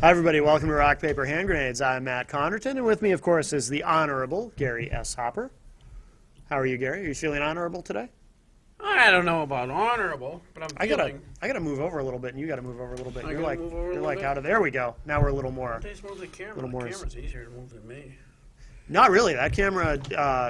Hi, everybody. Welcome to Rock, Paper, Hand Grenades. I'm Matt Connerton, and with me, of course, is the Honorable Gary S. Hopper. How are you, Gary? Are you feeling honorable today? I don't know about honorable, but I'm feeling. I gotta move over a little bit, and you gotta move over a little bit. Move over a little like bit? out of there. We go. Now we're a little more. Just move the camera. Little The more camera's easier to move than me. Not really. That camera,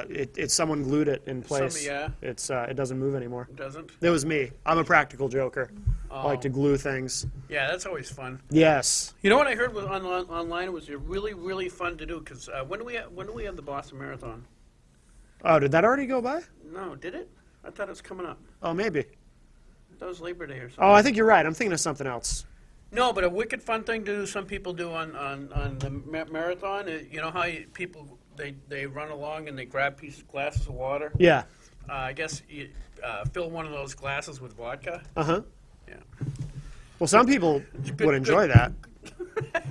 it's someone glued it in place. Yeah. It doesn't move anymore. It doesn't. It was me. I'm a practical joker. I like to glue things. Yeah, that's always fun. Yes. You know what I heard online? It was really, really fun to do. Because when do we have the Boston Marathon? Oh, did that already go by? No, did it? I thought it was coming up. Oh, maybe. That was Labor Day or something. Oh, I think you're right. I'm thinking of something else. No, but a wicked fun thing to do. Some people do on the marathon. You know how people they run along and they grab glasses of water. Yeah. I guess you fill one of those glasses with vodka. Uh-huh. Yeah. Well, some people would enjoy that.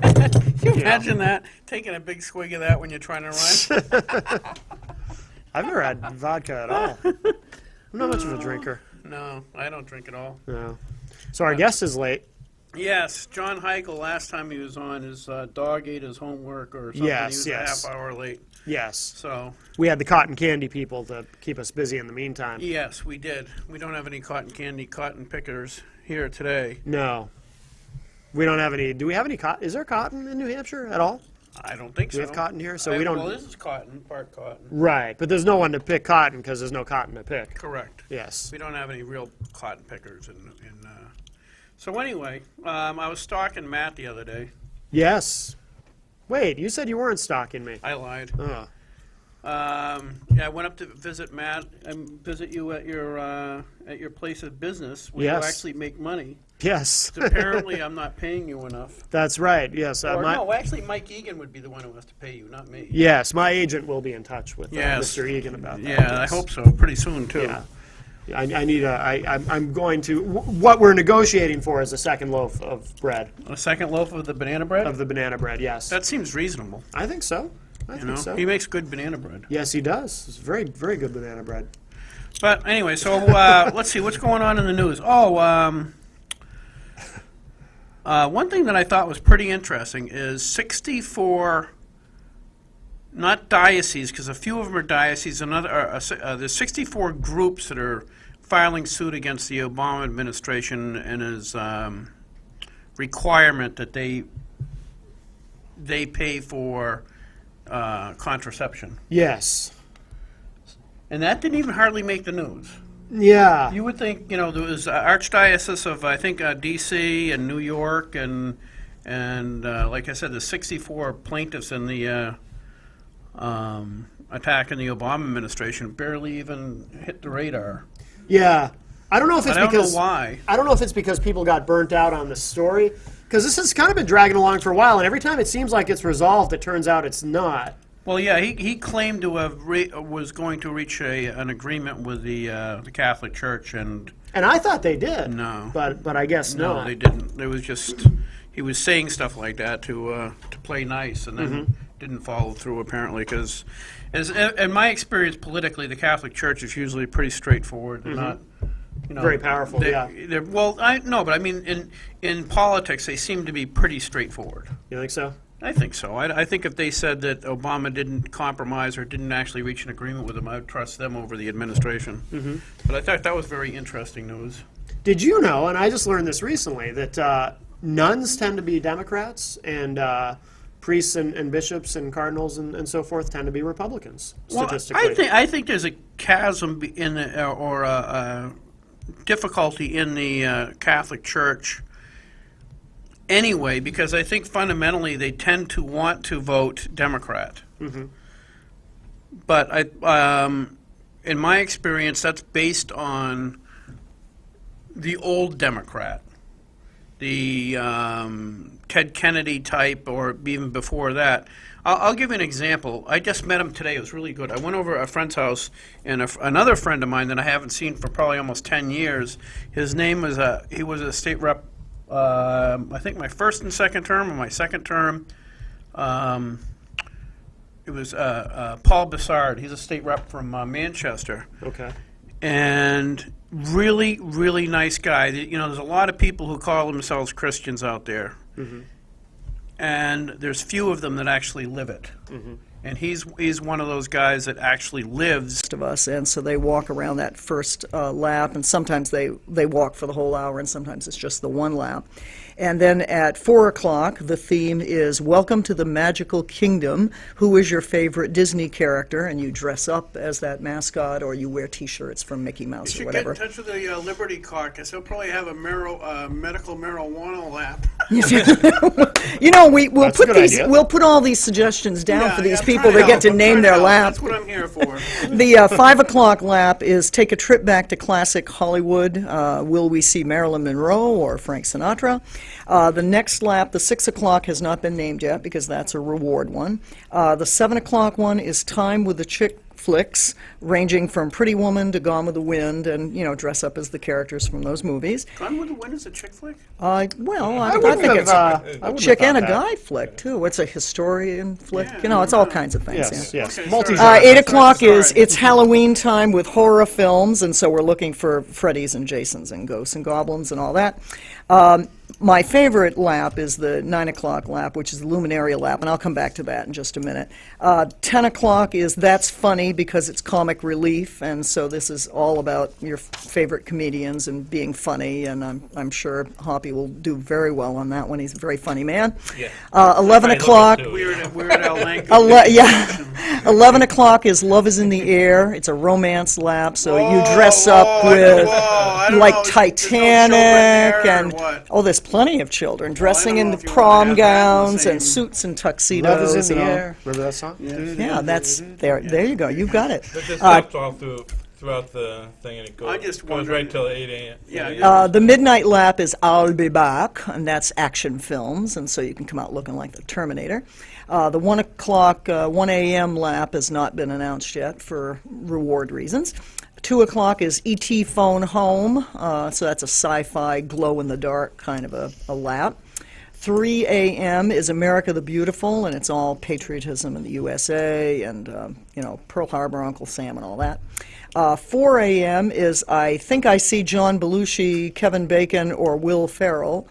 Can you imagine that? Taking a big swig of that when you're trying to run? I've never had vodka at all. I'm not much of a drinker. No, I don't drink at all. No. So our guest is late. Yes, John Heichel, last time he was on, his dog ate his homework or something. Yes, he was yes. a half hour late. Yes. So, We had the cotton candy people to keep us busy in the meantime. yes, we did. We don't have any cotton pickers here today. No. We don't have any. Do we have any cotton? Is there cotton in New Hampshire at all? I don't think Do so. we have cotton here? So we don't. Well, this is cotton, part cotton. Right, but there's no one to pick cotton because there's no cotton to pick. Correct. Yes. We don't have any real cotton pickers. So anyway, I was stalking Matt the other day. Yes. Wait, you said you weren't stalking me. I lied. Oh. Yeah, I went up to visit Matt and visit you at your place of business where Yes. you actually make money. Yes. Apparently, I'm not paying you enough. That's right. Yes. No, actually, Mike Egan would be the one who has to pay you, not me. Yes, my agent will be in touch with Yes. Mr. Egan about that. Yeah, I yes. hope so. Pretty soon too. Yeah. I'm going to. What we're negotiating for is a second loaf of bread, A second loaf of the banana bread. of the banana bread. Yes. That seems reasonable. I think so. I think so. He makes good banana bread. Yes, he does. It's very, very good banana bread. But anyway, so let's see what's going on in the news. One thing that I thought was pretty interesting is 64, not dioceses, because a few of them are dioceses. There's 64 groups that are filing suit against the Obama administration and his requirement that they pay for contraception. Yes. And that didn't even hardly make the news. Yeah. You would think, there was Archdiocese of, I think, D.C. and New York, and like I said, the 64 plaintiffs in the attack in the Obama administration barely even hit the radar. Yeah. I don't know if it's I don't because know why. I don't know if it's because people got burnt out on the story, because this has kind of been dragging along for a while, and every time it seems like it's resolved, it turns out it's not. Well, yeah, he claimed to have was going to reach an agreement with the Catholic Church, and I thought they did. No. But I guess no, not. they didn't. It was just he was saying stuff like that to play nice, and then didn't follow through apparently. Because, in my experience politically, the Catholic Church is usually pretty straightforward. They're not, Very powerful. Yeah. Well, I know, but I mean, in politics, they seem to be pretty straightforward. You think so? I think so. I think if they said that Obama didn't compromise or didn't actually reach an agreement with them, I would trust them over the administration. But I thought that was very interesting news. Did you know, and I just learned this recently, that nuns tend to be Democrats and priests and bishops and cardinals and so forth tend to be Republicans, statistically? Well, I think there's a chasm in the, or a difficulty in the Catholic Church anyway, because I think fundamentally they tend to want to vote Democrat. But in my experience, that's based on the old Democrat, the Ted Kennedy type, or even before that. I'll give you an example. I just met him today. It was really good. I went over to a friend's house, and another friend of mine that I haven't seen for probably almost 10 years, his name was, he was a state rep, I think my first and second term, or my second term. It was Paul Bissard. He's a state rep from Manchester. Okay. And really, really nice guy. You know, there's a lot of people who call themselves Christians out there. and there's few of them that actually live it. And he's one of those guys that actually lives. Of us, and so they walk around that first lap, and sometimes they walk for the whole hour, and sometimes it's just the one lap. And then at 4 o'clock, the theme is Welcome to the Magical Kingdom. Who is your favorite Disney character? And you dress up as that mascot, or you wear T-shirts from Mickey You Mouse or should get whatever. in touch with the Liberty Caucus. They'll probably have a medical marijuana lab. You know, we'll That's a put good these, idea. we'll put all these suggestions down Yeah, for these I'm people trying that get to help. I'm name trying their help. lap. That's what I'm here for. The 5 o'clock lap is take a trip back to classic Hollywood. Will we see Marilyn Monroe or Frank Sinatra? The next lap, the 6 o'clock, has not been named yet because that's a reward one. The 7 o'clock one is Time with the Chick flicks, ranging from Pretty Woman to Gone with the Wind, and, you know, dress up as the characters from those movies. Gone with the Wind is a chick flick? I wouldn't think have, it's I a wouldn't chick have and a thought that. guy flick, too. It's a historian flick. Yeah, You know, it's all kinds of things. Yes, yeah. yes. Okay, Multi- sorry. 8 o'clock Sorry. is it's Halloween time with horror films, and so we're looking for Freddy's and Jasons and ghosts and goblins and all that. My favorite lap is the 9 o'clock lap, which is the Luminaria lap, and I'll come back to that in just a minute. 10 o'clock is That's Funny because it's comic relief, and so this is all about your favorite comedians and being funny, and I'm sure Hoppy will do very well on that one. He's a very funny man. Yeah. 11 I love it o'clock. too. Weird Al Yankovic. Yeah, 11 o'clock is Love is in the Air. It's a romance lap, so you dress Whoa, up whoa, with I don't like know, there's no Titanic children there, and or what? oh, there's plenty of children dressing know in if you wanna prom have that in the gowns and same- suits and Love tuxedos. is in the and all. air. Remember that song? Yeah, that's there. There you go. You got it. But this laps all throughout the thing, and it I goes, just goes wondered- right till 8 a.m. Yeah, 8 yeah. a.m. The midnight lap is I'll Be Back, and that's action films, and so you can come out looking like the Terminator. The 1 o'clock, 1 a.m. lap has not been announced yet for reward reasons. 2 o'clock is E.T. Phone Home, so that's a sci-fi glow-in-the-dark kind of a lap. 3 a.m. is America the Beautiful, and it's all patriotism in the USA and, you know, Pearl Harbor, Uncle Sam, and all that. 4 a.m. is I Think I See John Belushi, Kevin Bacon, or Will Ferrell,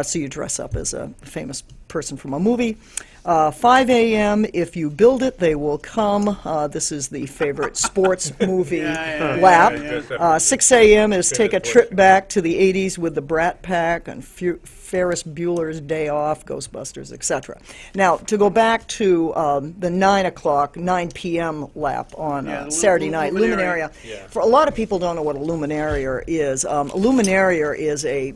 so you dress up as a famous person from a movie. 5 a.m., If You Build It, They Will Come. This is the favorite sports movie Yeah, lap. yeah. 6 a.m. is Take a Favorite Trip voice. Back to the 80s with the Brat Pack and Ferris Bueller's Day Off, Ghostbusters, etc. Now, to go back to the 9 o'clock, 9 p.m. lap on Yeah, the Saturday night, Luminaria. Luminaria. Yeah. For a lot of people don't know what a Luminaria is. A Luminaria is a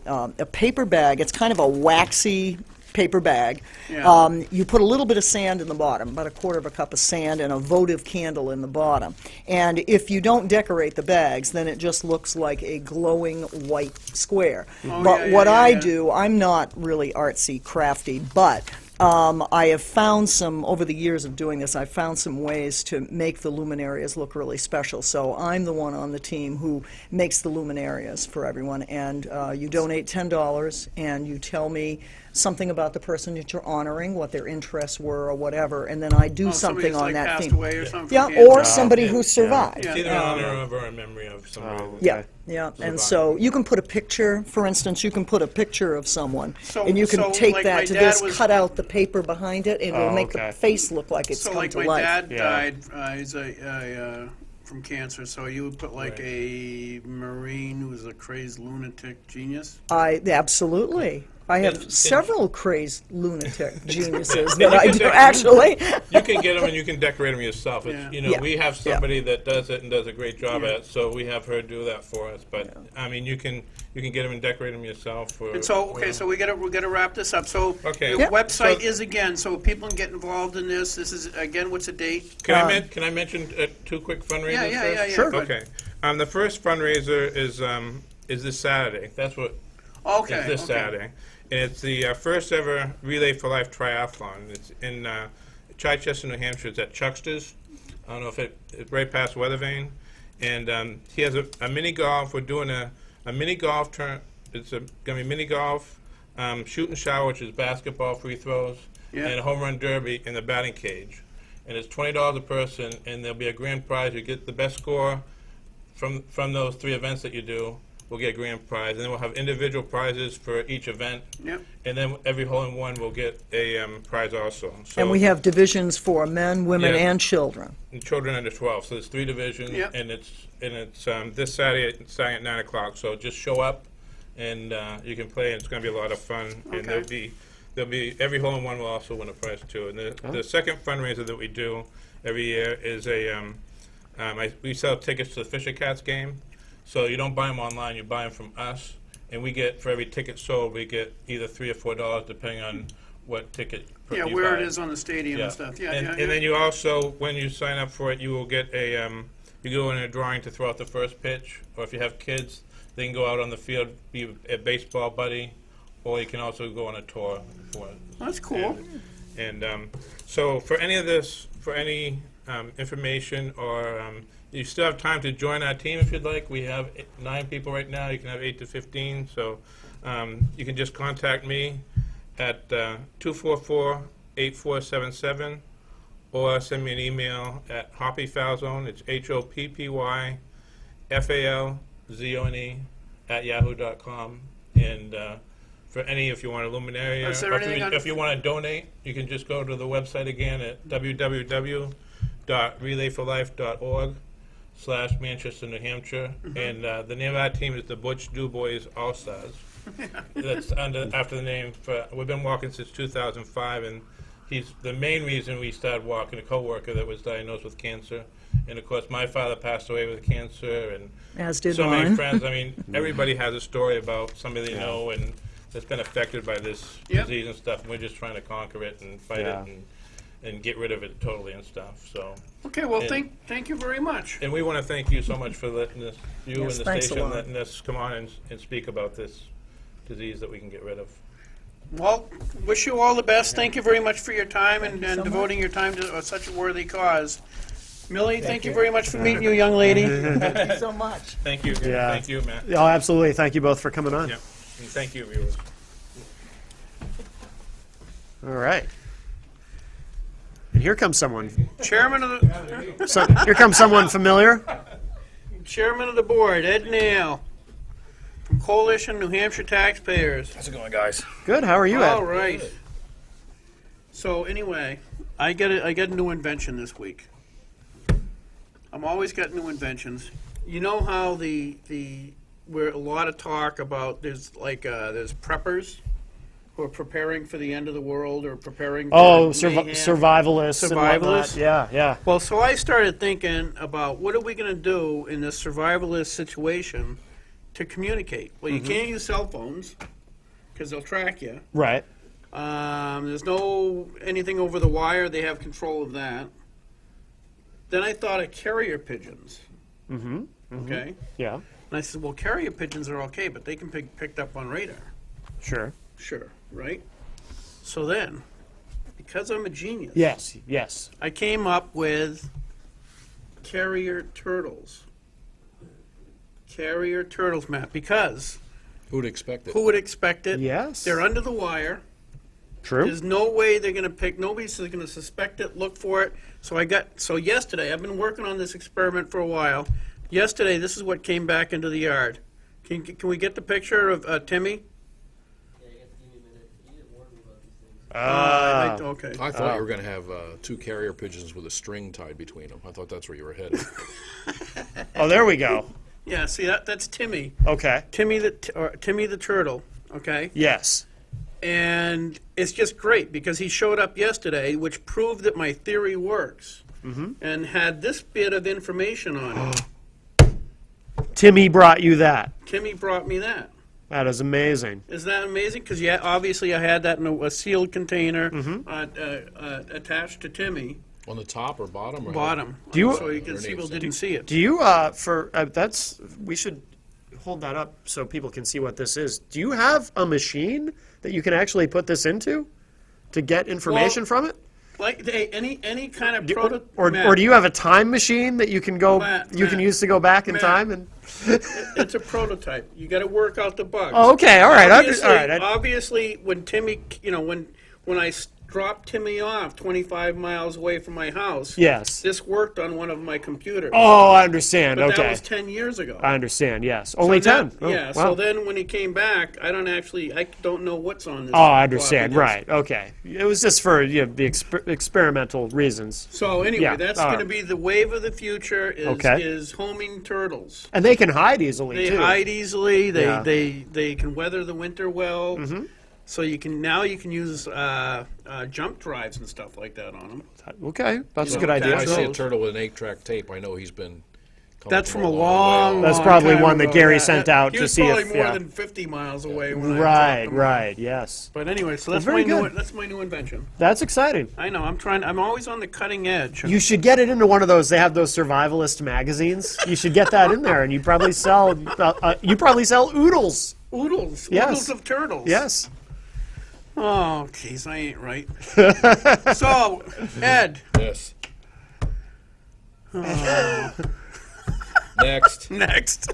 paper bag. It's kind of a waxy paper bag. Yeah. You put a little bit of sand in the bottom, about a quarter of a cup of sand, and a votive candle in the bottom. And if you don't decorate the bags, then it just looks like a glowing white square. Oh, But yeah, what yeah, I yeah. do, I'm not really artsy, crafty, but I have found over the years of doing this, I've found some ways to make the luminarias look really special. So I'm the one on the team who makes the luminarias for everyone. And you donate $10, and you tell me something about the person that you're honoring, what their interests were or whatever, and then I do Somebody something who's, on like, that passed thing. away or something. Yeah, from cancer. or somebody who survived. Yeah. It's either in honor of or in memory of somebody. Oh, Yeah, okay. yeah, and Survive. so you can put a picture, for instance, you can put a picture of someone, So- and you can so, take like, my that to dad this, was- cut out the paper behind it, and it'll Oh, make okay. the face look like it's So, come like, to my life. dad Yeah. died, he's from cancer, so you would put, like, a Marine who was a crazed lunatic genius? Absolutely. I have And- several crazed lunatic geniuses And that you I can do, do- actually. You can get them and you can decorate them yourself. It's, Yeah. You know, Yeah. we have Yeah. somebody that does it and does a great job Yeah. at it, so we have her do that for us. But I mean, you can get them and decorate them yourself. Or, And so, okay, whatever. so we gotta wrap this up. So Okay. the Yeah. website So- is again, so people can get involved in this. This is again, what's the date? Can I mention two quick fundraisers? Yeah, yeah, first? yeah, yeah. Sure. Good. Okay. The first fundraiser is this Saturday. That's what Okay. it's this okay. Saturday, and it's the first ever Relay for Life triathlon. It's in Chichester, New Hampshire. It's at Chuckster's. I don't know if it's right past Weathervane, and he has a mini golf. We're doing a mini golf turn. It's gonna be mini golf, shoot and shower, which is basketball free throws, Yeah. and a home run derby in the batting cage. And it's $20 a person, and there'll be a grand prize. You get the best score from those three events that you do, will get a grand prize, and then we'll have individual prizes for each event. Yep. And then every hole-in-one will get a prize also. So, And we have divisions for men, women, Yeah. and children. and children under 12. So there's 3 divisions, Yep. and it's this Saturday starting at 9 o'clock. So just show up, and you can play, and it's going to be a lot of fun. Okay. And there'll be every hole-in-one will also win a prize too. And the second fundraiser that we do every year is we sell tickets to the Fisher Cats game. So you don't buy them online, you buy them from us, and we get, for every ticket sold, we get either $3 or $4 depending on what ticket Yeah, you where buy. it is on the stadium and stuff. Yeah, and, yeah, and yeah. then you also, when you sign up for it, you will get you go in a drawing to throw out the first pitch, or if you have kids, they can go out on the field, be a baseball buddy, or you can also go on a tour for it. That's cool. And so for any of this, for any information, or you still have time to join our team if you'd like. We have 9 people right now. You can have 8 to 15. So you can just contact me at 244-8477, or send me an email at hoppyfalzone. It's HOPPYFALZONE @yahoo.com. And for any, if you want a luminary, Is there anything on- if you want to donate, you can just go to the website again at www.relayforlife.org/Manchester, New Hampshire. And the name of our team is the Butch DuBois All-Stars. That's after the name. We've been walking since 2005, and he's the main reason we started walking, a coworker that was diagnosed with cancer. And of course, my father passed away with cancer, and As did so many mine. friends. I mean, everybody has a story about somebody they know and that's been affected by this Yep. disease and stuff. And we're just trying to conquer it and fight Yeah. it and get rid of it totally and stuff. So, Okay, well, And- thank you very much. and we want to thank you so much for letting us, you Yes, and the thanks a station, lot. letting us come on and speak about this disease that we can get rid of. Well, wish you all the best. Thank you very much for your time and so devoting your time to such a worthy cause. Millie, thank you very much for meeting you, young lady. Thank you so much. Thank you. Yeah. Thank you, Matt. Oh, absolutely. Thank you both for coming on. Yep. And thank you, viewers. All right. And here comes someone. Chairman of the Here comes someone familiar. Chairman of the board, Ed Nail, from Coalition New Hampshire Taxpayers. How's it going, guys? Good. How are you, All Ed? right. So anyway, I get a new invention this week. I'm always got new inventions. You know how where a lot of talk about there's preppers who are preparing for the end of the world or preparing. Oh, for mayhem. survivalists. And whatnot. Survivalists? Yeah, yeah. Well, so I started thinking about what are we going to do in this survivalist situation to communicate. Well, you can't use cell phones because they'll track you. Right. There's no anything over the wire. They have control of that. Then I thought of carrier pigeons. Mm-hmm. Okay. Yeah. And I said, well, carrier pigeons are okay, but they can be picked up on radar. Sure. Sure, right? So then, because I'm a genius, Yes. Yes. I came up with carrier turtles. Carrier turtles, Matt, because Who'd expect it? who would expect it? Yes. They're under the wire. True. There's no way they're going to pick. Nobody's going to suspect it. Look for it. So yesterday, I've been working on this experiment for a while. Yesterday, this is what came back into the yard. Can we get the picture of Timmy? Okay. I thought you were going to have 2 carrier pigeons with a string tied between them. I thought that's where you were headed. Oh, there we go. Yeah. See that's Timmy. Okay. Timmy the turtle. Okay. Yes. And it's just great because he showed up yesterday, which proved that my theory works, and had this bit of information on it. Timmy brought you that. Timmy brought me that. That is amazing. Isn't that amazing? Because obviously I had that in a sealed container attached to Timmy, On the top or bottom? Or bottom, Do you- so you can see people didn't see it. Do you we should hold that up so people can see what this is. Do you have a machine that you can actually put this into to get information from it? Like any kind of Do- prototype. or do you have a time machine that you can go Matt, you can Matt, use to go back in Matt. time and It's a prototype. You got to work out the bugs. Oh, okay, all right. Obviously, All right. obviously, when Timmy, when I drop Timmy off 25 miles away from my house. Yes. This worked on one of my computers. Oh, I understand. but Okay. that was 10 years ago. I understand. Yes. Only So 10. that- Oh, yeah. wow. So then when he came back, I don't know what's on this. Oh, I understand. floppy Right. disk. Okay. It was just for the experimental reasons. So anyway, Yeah, that's all going to right. be the wave of the future. Okay. Is homing turtles. And they can hide easily They too. hide easily. They Yeah. they can weather the winter well. So you can use jump drives and stuff like that on them. Okay, that's a You good know, idea. If I see a those. turtle with an 8-track tape, I know he's been coming That's from a way. long. That's long probably time one that ago. Gary Yeah, sent out he to was see probably if- more yeah. than 50 miles away when I Right, dropped him off. right, yes. But anyway, so that's very my new good. that's my new invention. That's exciting. I know. I'm always on the cutting edge. You should get it into one of those. They have those survivalist magazines. You should get that in there, and you probably sell. Oodles. Oodles. Yes. Oodles of turtles. Yes. Oh, jeez, I ain't right. So, Ed, Yes. Next. next.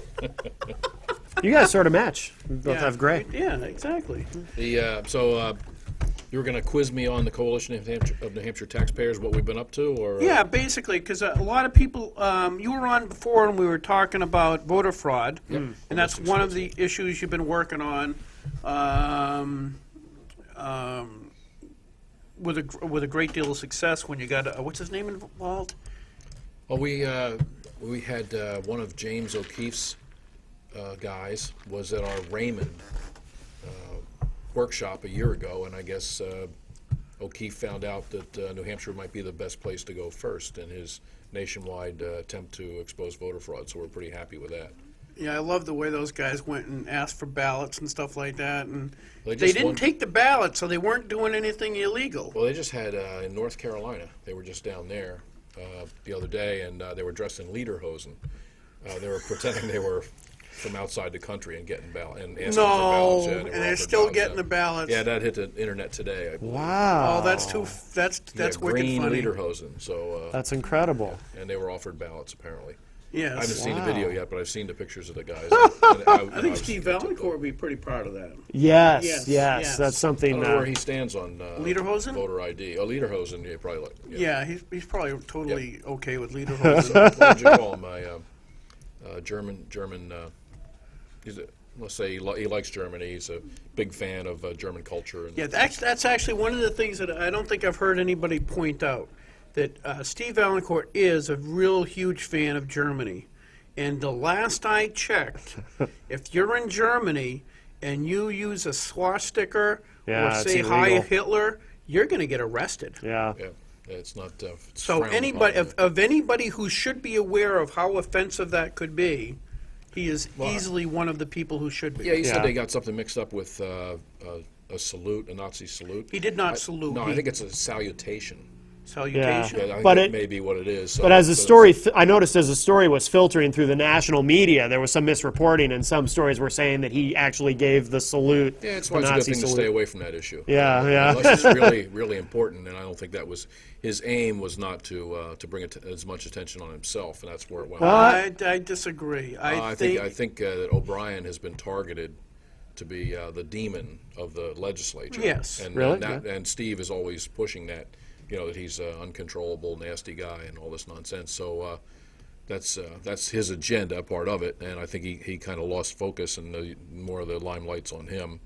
You guys sort of match. You both Yeah, have gray. Yeah, exactly. You were going to quiz me on the Coalition of New Hampshire Taxpayers, what we've been up to, or Yeah, basically, because a lot of people, you were on before and we were talking about voter fraud, and that's one of the issues you've been working on with a great deal of success when you got, what's his name involved? Well, we had one of James O'Keefe's guys was at our Raymond workshop a year ago, and I guess O'Keefe found out that New Hampshire might be the best place to go first in his nationwide attempt to expose voter fraud. So we're pretty happy with that. Yeah, I love the way those guys went and asked for ballots and stuff like that, and They they just didn't won- take the ballots, so they weren't doing anything illegal. Well, they just had in North Carolina. They were just down there the other day, and they were dressed in lederhosen. They were pretending they were from outside the country and getting ballot and asking for ballots. No, Yeah, and were they're offered still ballots, getting yeah. the ballots. Yeah, that hit the internet today. I believe. Wow. Oh, that's that's Yeah, wicked green funny. lederhosen. So That's incredible. and they were offered ballots apparently. Yes. I haven't seen the Wow. video yet, but I've seen the pictures of the guys. I think Steve Valencourt would be pretty proud of that. Yes, Yes, yes, yes. that's I something. don't know where he stands on Lederhosen? voter ID. Oh, lederhosen, yeah, probably. Like, Yeah, he's probably totally okay with lederhosen. What would you call him? German. He's let's say he likes Germany. He's a big fan of German culture. And Yeah, that's actually one of the things that I don't think I've heard anybody point out, that Steve Valencourt is a real huge fan of Germany. And the last I checked, if you're in Germany and you use a swastika Yeah, or it's say Hi illegal. Hitler, you're going to get arrested. Yeah. yeah, it's not. It's So frowned anybody upon. of anybody who should be aware of how offensive that could be, he is easily one of the people who should be. Yeah, he Yeah. said they got something mixed up with a salute, a Nazi salute. He did not salute. No, He- I think it's a salutation. salutation. Yeah, I think But that it- may be what it is. So, But as the so story, I noticed as the story was filtering through the national media, there was some misreporting, and some stories were saying that he actually gave the salute. yeah, it's the why it's a good Nazi thing to salute. stay away from that issue. Yeah, yeah. Unless it's really, really important, and I don't think that was his aim. Was not to bring as much attention on himself, and that's where it went. I disagree. I think that O'Brien has been targeted to be the demon of the legislature. Yes. and Really? and Steve is always pushing that. You know that he's an uncontrollable, nasty guy, and all this nonsense. So that's his agenda, part of it, and I think he kind of lost focus, and more of the limelight's on him.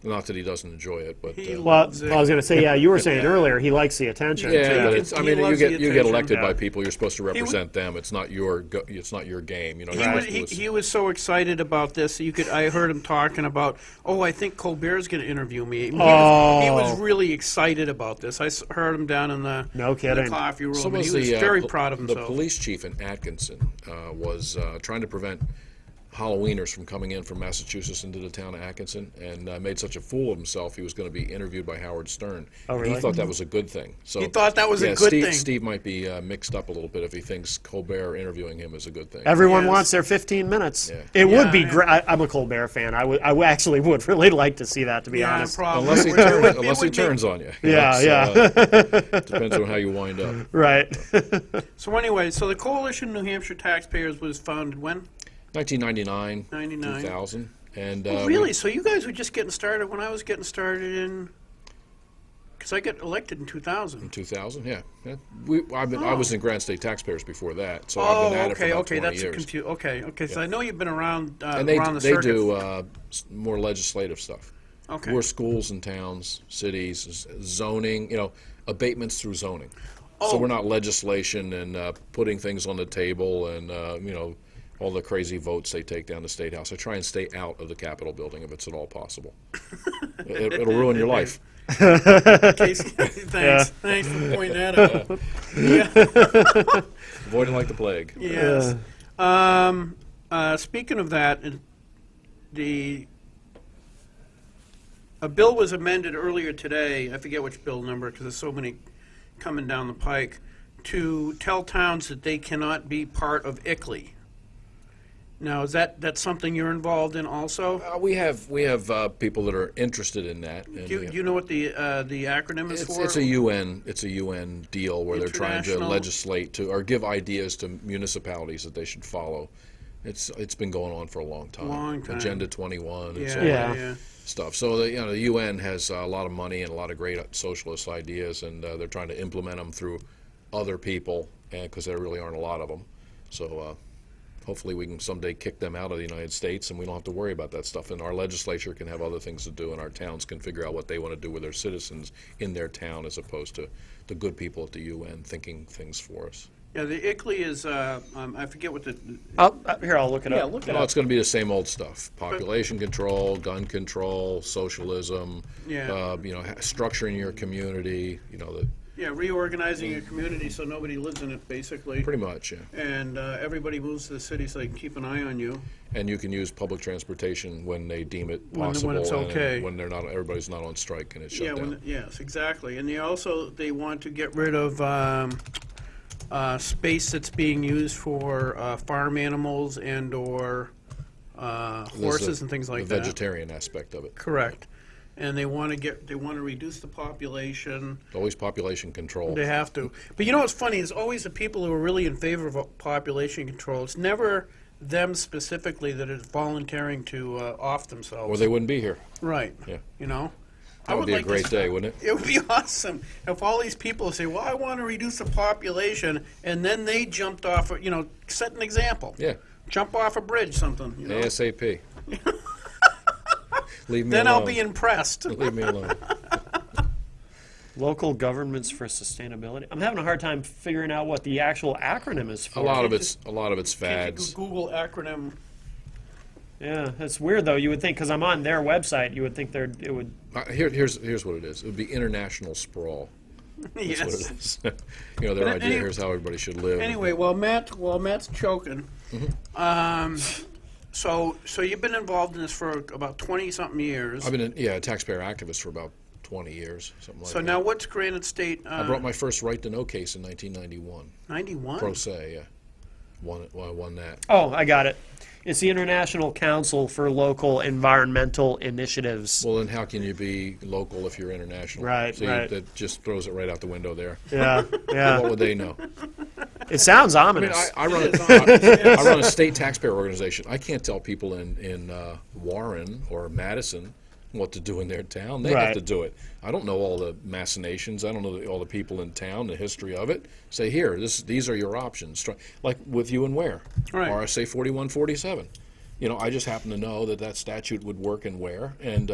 Not that he doesn't enjoy it, but He Well, loves it. I was going to say, yeah, you were saying earlier he likes the attention. yeah, too. but He it's, I he mean, you loves the get attention. elected by Yeah. people. You're supposed to represent them. It's not your game. You know, you're supposed to He was so excited about this. I heard him talking about, I think Colbert's going to interview me. He was really excited about this. I heard him down in the, No in kidding. the coffee room, So and he was was the, very pol- proud of The himself. police chief in Atkinson was trying to prevent Halloweeners from coming in from Massachusetts into the town of Atkinson, and made such a fool of himself he was going to be interviewed by Howard Stern. Oh, And really? he thought that was a good thing. So He thought that was a yeah, good Steve, thing. Steve might be mixed up a little bit if he thinks Colbert interviewing him is a good thing. Everyone Yes. wants their 15 minutes. Yeah. It would be Yeah. great. I'm a Colbert fan. I actually would really like to see that, to be Yeah, honest. probably. Unless he, It would- turns, it unless he would be- turns on you. Yeah, Depends on how you wind up. Right. So anyway, the Coalition New Hampshire Taxpayers was founded when? 1999, 99. 2000. And Really? So you guys were just getting started when I was getting started in Because I got elected in 2000. 2000, yeah. I was in Grand State Taxpayers before that, so I've Oh, been at it for okay, about okay, 20 that's years. confused. Okay. So I know you've been around And around the they circuit. do more legislative stuff. Okay. More schools and towns, cities, zoning, abatements through zoning. Oh. So we're not legislation and putting things on the table and, all the crazy votes they take down the State House. I try and stay out of the Capitol building if it's at all possible. It'll ruin your life. Casey, thanks for pointing that out. Yeah. Avoid it like the plague. Yes. Speaking of that, a bill was amended earlier today. I forget which bill number because there's so many coming down the pike to tell towns that they cannot be part of ICLEI. Now, is that's something you're involved in also? We have people that are interested in that. And Do you know what the acronym is for? It's a UN deal where they're trying to International- legislate or give ideas to municipalities that they should follow. It's been going on for a long time. Long time. Agenda 21 and so Yeah, on. Yeah. Stuff. So the UN has a lot of money and a lot of great socialist ideas, and they're trying to implement them through other people because there really aren't a lot of them. So hopefully we can someday kick them out of the United States, and we don't have to worry about that stuff. And our legislature can have other things to do, and our towns can figure out what they want to do with their citizens in their town, as opposed to the good people at the UN thinking things for us. Yeah, the ICLEI is, I forget what the, Here, I'll look it yeah, up. look it Well, up. it's going to be the same old stuff: population control, gun control, socialism. Yeah. Structuring your community. Yeah, reorganizing your community so nobody lives in it, basically. Pretty much, yeah. And everybody moves to the city so they can keep an eye on you. And you can use public transportation when they deem it When possible. it's and okay. when everybody's not on strike and it's shut Yeah, down. yes, exactly. And they want to get rid of space that's being used for farm animals and/or There's horses and things like the that. vegetarian aspect of it. Correct. And they want to reduce the population. Always population control. They have to. But you know what's funny is always the people who are really in favor of population control. It's never them specifically that is volunteering to off themselves. Or they wouldn't be here. Right. Yeah. You know? That would be a great day, wouldn't it? It would be awesome if all these people say, well, I want to reduce the population, and then they jumped off, set an example. Yeah. Jump off a bridge, something. ASAP. Leave me Then alone. I'll be impressed. Leave me alone. Local governments for sustainability. I'm having a hard time figuring out what the actual acronym is for. A lot of it's Can't you fads. Google acronym? Yeah, it's weird though. You would think because I'm on their website, you would think it would. Here's what it is. It would be international sprawl. That's Yes. what it is. Their But idea here's how everybody should live. Anyway, while Matt's choking, Mm-hmm. so you've been involved in this for about 20-something years. I've been a taxpayer activist for about 20 years, something like So that. now what's Granite State? I brought my first right to know case in 1991. 91. Pro se, yeah. I won that. Oh, I got it. It's the International Council for Local Environmental Initiatives. Well, then how can you be local if you're international? Right, See, right. that just throws it right out the window there. Yeah, What yeah. would they know? It sounds I mean, ominous. I run a state taxpayer organization. I can't tell people in Warren or Madison what to do in their town. They have Right. to do it. I don't know all the machinations. I don't know all the people in town, the history of it. Say, here, these are your options. Like with you and Ware, Right. RSA 4147. I just happen to know that statute would work in Ware, and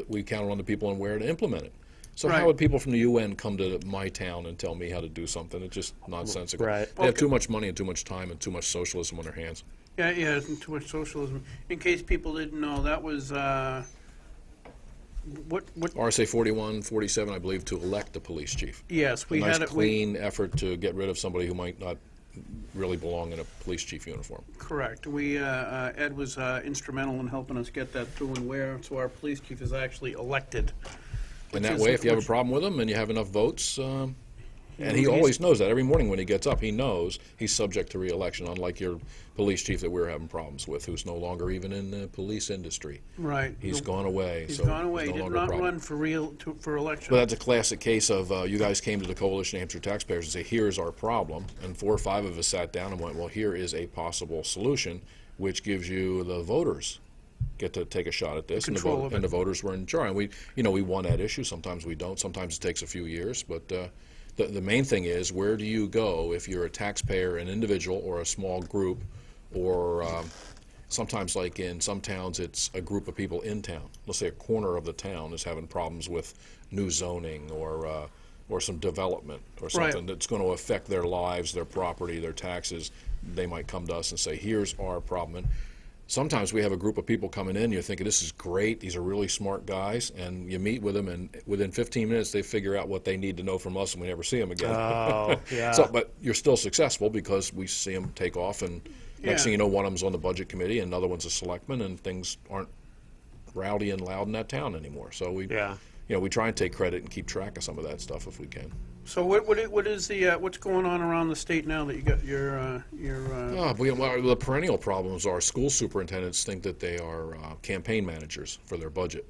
we counted on the people in Ware to implement it. So Right. how would people from the UN come to my town and tell me how to do something? It's just nonsensical. Right. They have too much money and too much time and too much socialism on their hands. Yeah, isn't too much socialism. In case people didn't know, that was what? RSA 4147, I believe, to elect the police chief. Yes, we a nice, had it. clean effort to get rid of somebody who might not really belong in a police chief uniform. Correct. We Ed was instrumental in helping us get that through and where, so our police chief is actually elected. And that is- way, if you have a which- problem with him and you have enough votes, and he always knows that. Every morning when he gets up, he knows he's subject to re-election, unlike your police chief that we're having problems with, who's no longer even in the police industry. Right. He's gone away. He's so gone away. he's He no did longer a not problem. run for election. But that's a classic case of you guys came to the Coalition of Hampshire Taxpayers and say, here's our problem. And 4 or 5 of us sat down and went, well, here is a possible solution, which gives you the voters get to take a shot at this, and Control of it. the voters were in charge. And we won that issue. Sometimes we don't. Sometimes it takes a few years. But the main thing is, where do you go if you're a taxpayer, an individual, or a small group, or sometimes, like in some towns, it's a group of people in town. Let's say a corner of the town is having problems with new zoning or some development or something Right. that's going to affect their lives, their property, their taxes. They might come to us and say, here's our problem. And sometimes we have a group of people coming in, you're thinking, this is great, these are really smart guys, and you meet with them, and within 15 minutes they figure out what they need to know from us, and we never see them again. Oh, yeah. So, but you're still successful because we see them take off, and next Yeah. thing you know, one of them's on the budget committee, and another one's a selectman, and things aren't rowdy and loud in that town anymore. So Yeah. we try and take credit and keep track of some of that stuff if we can. So what is the what's going on around the state now that you got your The perennial problems are school superintendents think that they are campaign managers for their budget.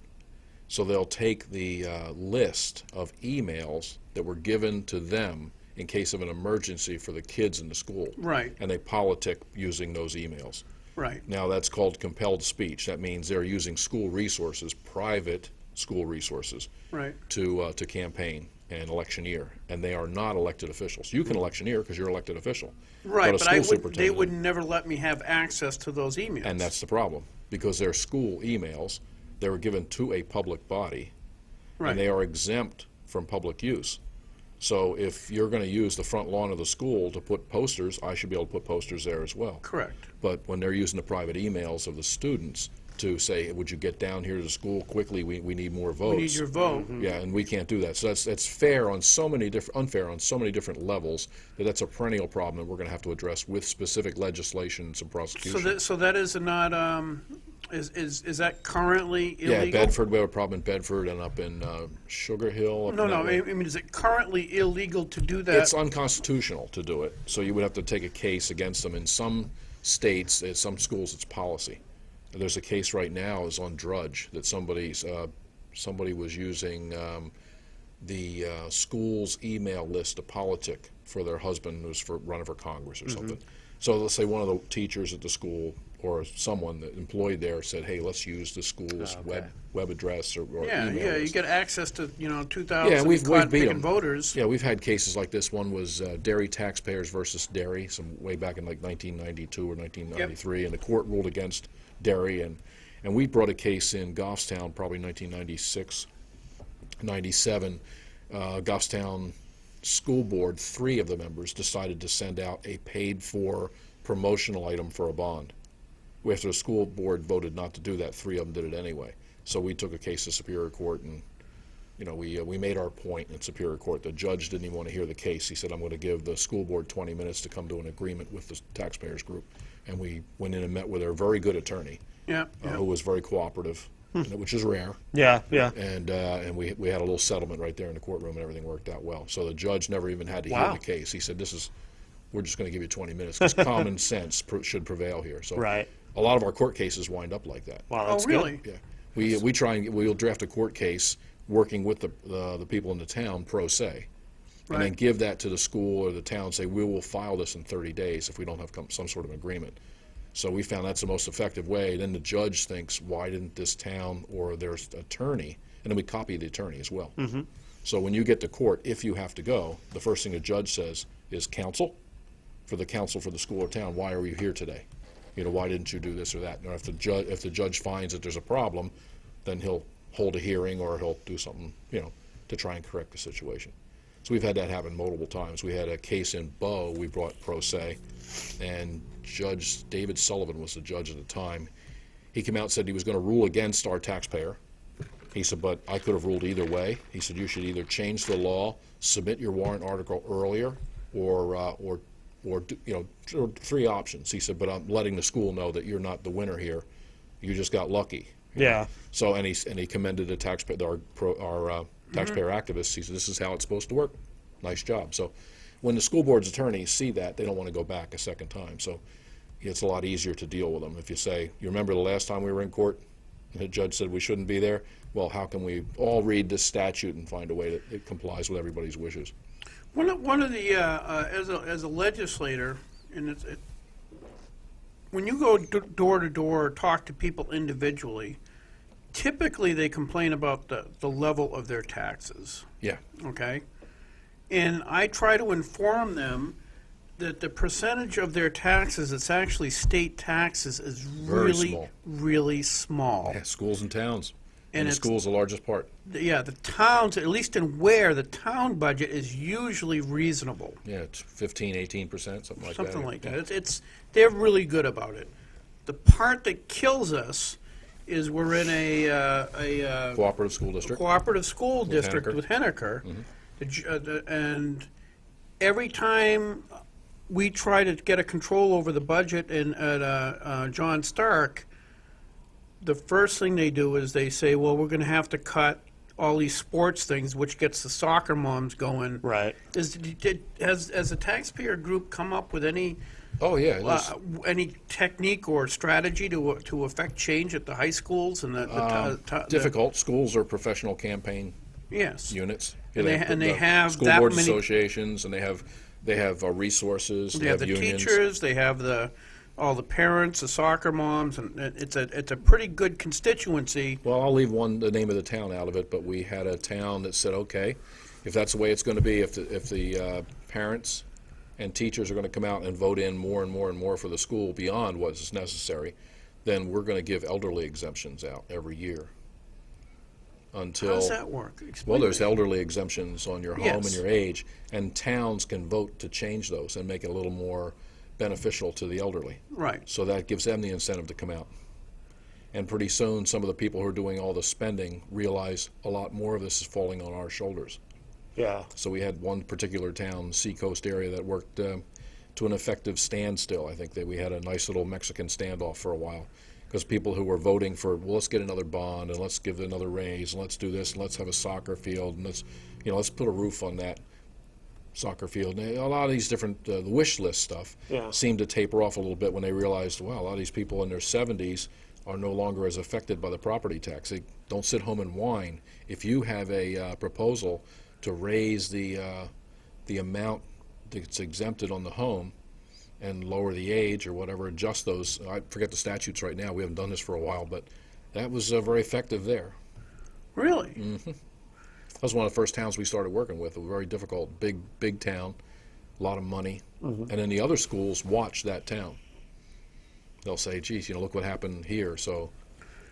So they'll take the list of emails that were given to them in case of an emergency for the kids in the school. Right. And they politic using those emails. right? Now, that's called compelled speech. That means they're using school resources, private school resources, Right. to campaign and electioneer, and they are not elected officials. You can electioneer because you're an elected official. Right, a but school they superintendent- would never let me have access to those emails. And that's the problem, because they're school emails, they were given to a public body, right. and they are exempt from public use. So if you're going to use the front lawn of the school to put posters, I should be able to put posters there as well. Correct. But when they're using the private emails of the students to say, would you get down here to the school quickly, we need more votes. We need your vote. Yeah, and we can't do that. So that's fair on so many unfair on so many different levels that's a perennial problem that we're going to have to address with specific legislation and some prosecution. So that is not is that currently illegal? Yeah, Bedford, we have a problem in Bedford and up in Sugar Hill. up No, in no. that way. I mean, is it currently illegal to do that? It's unconstitutional to do it, so you would have to take a case against them. In some states, in some schools, it's policy. There's a case right now is on Drudge that somebody was using the school's email list to politic for their husband who's running for Congress or something. So let's say one of the teachers at the school or someone that employed there said, "Hey, let's use the school's web address or yeah, email yeah. You list." get access to 2,000 Yeah, we've beat cotton-picking 'em. voters. Yeah, we've had cases like this. One was dairy taxpayers versus dairy, some way back in like 1992 or 1993, and the court ruled against dairy, and we brought a case in Goffstown, probably 1996, 97. Goffstown School Board, 3 of the members decided to send out a paid-for promotional item for a bond. After the school board voted not to do that, 3 of them did it anyway. So we took a case to Superior Court, and we made our point in Superior Court. The judge didn't even want to hear the case. He said, "I'm going to give the school board 20 minutes to come to an agreement with the taxpayers group." And we went in and met with a very good attorney Yeah, yeah. who was very cooperative, which is rare. Yeah, yeah. And we had a little settlement right there in the courtroom, and everything worked out well. So the judge never even had to hear Wow. the case. He said, we're just going to give you 20 minutes because common sense should prevail here. So Right. a lot of our court cases wind up like that. Wow, Oh, that's really? good. Yeah, we try and we'll draft a court case working with the people in the town pro se, and then Right. give that to the school or the town. Say we will file this in 30 days if we don't have some sort of agreement. So we found that's the most effective way. Then the judge thinks, why didn't this town or their attorney? And then we copy the attorney as well. Mm-hmm. So when you get to court, if you have to go, the first thing a judge says is, counsel for the school or town. Why are you here today? Why didn't you do this or that? And if the judge finds that there's a problem, then he'll hold a hearing or he'll do something, to try and correct the situation. So we've had that happen multiple times. We had a case in Bow we brought pro se, and Judge David Sullivan was the judge at the time. He came out and said he was going to rule against our taxpayer. He said, but I could have ruled either way. He said, you should either change the law, submit your warrant article earlier, or 3 options. He said, but I'm letting the school know that you're not the winner here. You just got lucky. Yeah. So and he commended the taxpayer, our taxpayer activists. He said, this is how it's supposed to work. Nice job. So when the school board's attorneys see that, they don't want to go back a second time. So it's a lot easier to deal with them. If you say, you remember the last time we were in court, and the judge said we shouldn't be there? Well, how can we all read this statute and find a way that it complies with everybody's wishes? One of the as a legislator, and when you go door to door or talk to people individually, typically they complain about the level of their taxes, Yeah, okay? And I try to inform them that the percentage of their taxes that's actually state taxes is Very really, small. really small. yeah, schools and towns. And And the it's- school's the largest part. Yeah, the towns, at least in Ware, the town budget is usually reasonable. Yeah, it's 15, 18%, something like that. Something like that. They're really good about it. The part that kills us is we're in a Cooperative school district. cooperative school district Henniker. with Henniker, and every time we try to get a control over the budget at John Stark, the first thing they do is they say, well, we're going to have to cut all these sports things, which gets the soccer moms going. Right. Has the taxpayer group come up with any Oh, yeah. it is. any technique or strategy to affect change at the high schools and Difficult. Schools are professional campaign yes. units. And they- and they have school that boards many- associations, and they have resources. They have the unions. teachers. They have all the parents, the soccer moms, and it's a pretty good constituency. Well, I'll leave the name of the town out of it, but we had a town that said, okay, if that's the way it's going to be, if the parents and teachers are going to come out and vote in more and more and more for the school beyond what is necessary, then we're going to give elderly exemptions out every year. How Until does that work? Explain well, there's that. elderly exemptions on your home and Yes. your age, and towns can vote to change those and make it a little more beneficial to the elderly. Right. So that gives them the incentive to come out. And pretty soon, some of the people who are doing all the spending realize a lot more of this is falling on our shoulders. Yeah. So we had one particular town, Seacoast area, that worked to an effective standstill. I think that we had a nice little Mexican standoff for a while, because people who were voting for, well, let's get another bond and let's give another raise and let's do this and let's have a soccer field and let's put a roof on that soccer field. And a lot of these different the wish list stuff Yeah. seemed to taper off a little bit when they realized, wow, a lot of these people in their 70s are no longer as affected by the property tax. They don't sit home and whine. If you have a proposal to raise the amount that's exempted on the home and lower the age or whatever, adjust those. I forget the statutes right now. We haven't done this for a while, but that was very effective there. Really? That was one of the first towns we started working with. It was very difficult, big town, a lot of money. And then the other schools watch that town. They'll say, geez, look what happened here. So,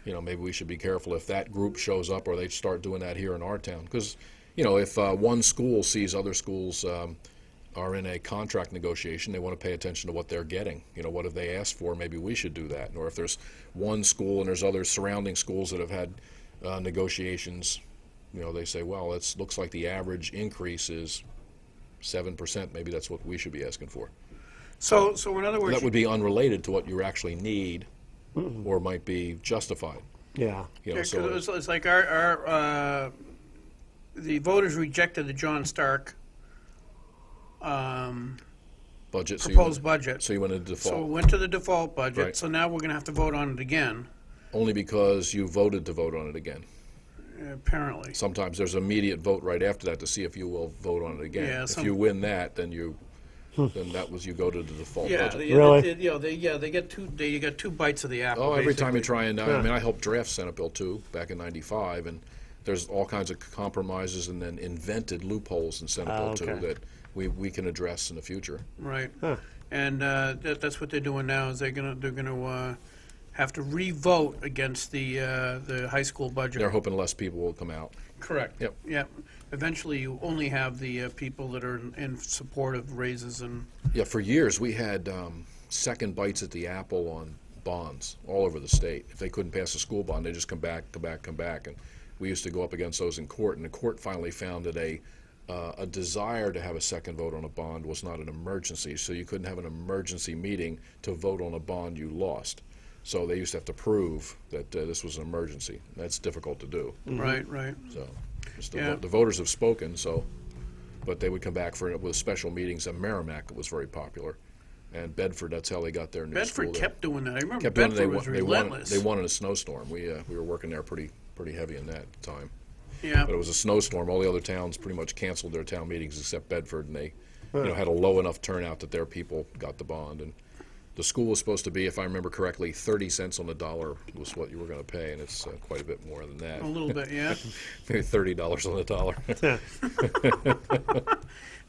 maybe we should be careful if that group shows up or they start doing that here in our town. Because, if one school sees other schools are in a contract negotiation, they want to pay attention to what they're getting. What have they asked for? Maybe we should do that. Or if there's one school and there's other surrounding schools that have had negotiations, they say, well, it looks like the average increase is 7%. Maybe that's what we should be asking for. So in other words, That would be unrelated to what you actually need or might be justified. Yeah. yeah, 'cause So it's like our the voters rejected the John Stark budget. proposed budget. So you went into So default. it went to the default budget. Right. So now we're going to have to vote on it again, Only because you voted to vote on it again. apparently. Sometimes there's an immediate vote right after that to see if you will vote on it again. Yeah, If you win that, then you go to the default Yeah, budget. Really? they get two bites of the apple. Oh, every time you basically. try and, I mean, I helped draft Senate Bill 2 back in '95, and there's all kinds of compromises and then invented loopholes in Senate Bill 2 okay. that we can address in the future. Right. Huh. And that's what they're doing now. Is they're gonna have to re-vote against the high school budget. They're hoping less people will come out. Correct. Yep. Yep. Eventually, you only have the people that are in support of raises and. Yeah, for years, we had second bites at the apple on bonds all over the state. If they couldn't pass a school bond, they just come back. And we used to go up against those in court, and the court finally found that a desire to have a second vote on a bond was not an emergency, so you couldn't have an emergency meeting to vote on a bond you lost. So they used to have to prove that this was an emergency. That's difficult to do. Right. Right. So Yeah. the voters have spoken, but they would come back with special meetings. At Merrimack, it was very popular. And Bedford, that's how they got their new school Bedford there. kept doing that. I remember Kept doing it. Bedford was relentless. They won in a snowstorm. We were working there pretty heavy in that time. Yeah. But it was a snowstorm. All the other towns pretty much canceled their town meetings except Bedford, and they had a low enough turnout that their people got the bond. And The school was supposed to be, if I remember correctly, 30 cents on the dollar was what you were going to pay, and it's quite a bit more than that. A little bit, yeah. Maybe $30 on the dollar.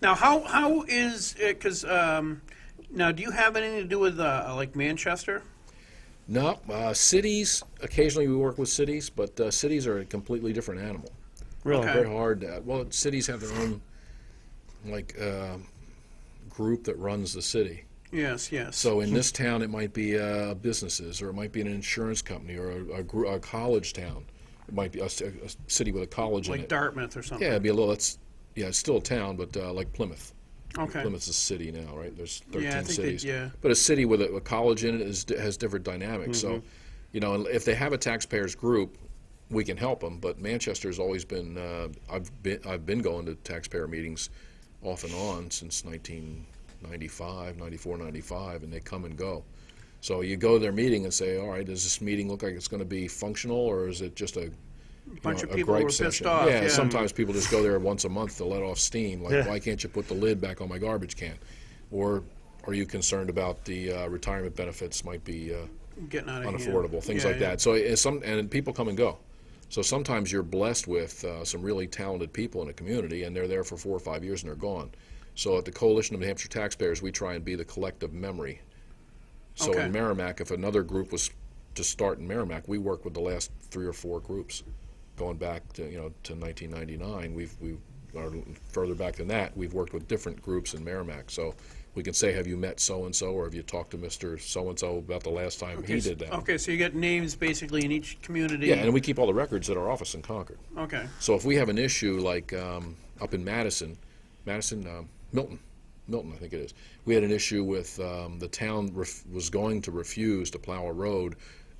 Now, how is, because, now, do you have anything to do with, like Manchester? No, cities, occasionally we work with cities, but cities are a completely different animal. Really? Okay. Very hard. Well, cities have their own, like, group that runs the city. Yes, yes. So in this town, it might be businesses, or it might be an insurance company, or a college town. It might be a city with a college in Like it. Dartmouth or something? Yeah, it'd be a little. It's still a town, but like Plymouth. Okay. Plymouth's a city now, right? There's 13 Yeah, I think they- cities. yeah. But a city with a college in it has different dynamics. So, and if they have a taxpayers group, we can help them. But Manchester's always been. I've been going to taxpayer meetings off and on since 1995, 94, 95, and they come and go. So you go to their meeting and say, all right, does this meeting look like it's going to be functional, or is it just a Bunch of a people gripe were pissed session? off, yeah. Sometimes people just go there once a month to let off steam. Like, Yeah. why can't you put the lid back on my garbage can? Or are you concerned about the retirement benefits might be Getting out of hand. unaffordable, things Yeah, like yeah. that. So and people come and go. So sometimes you're blessed with some really talented people in a community, and they're there for 4 or 5 years and they're gone. So at the Coalition of New Hampshire Taxpayers, we try and be the collective memory. So Okay. in Merrimack, if another group was to start in Merrimack, we work with the last 3 or 4 groups, going back to to 1999. We've or further back than that, we've worked with different groups in Merrimack. So we can say, have you met so and so, or have you talked to Mr. So and so about the last time he did that? Okay, so you get names basically in each community. Yeah, and we keep all the records at our office in Concord. Okay. So if we have an issue like up in Milton, I think it is, we had an issue with the town was going to refuse to plow a road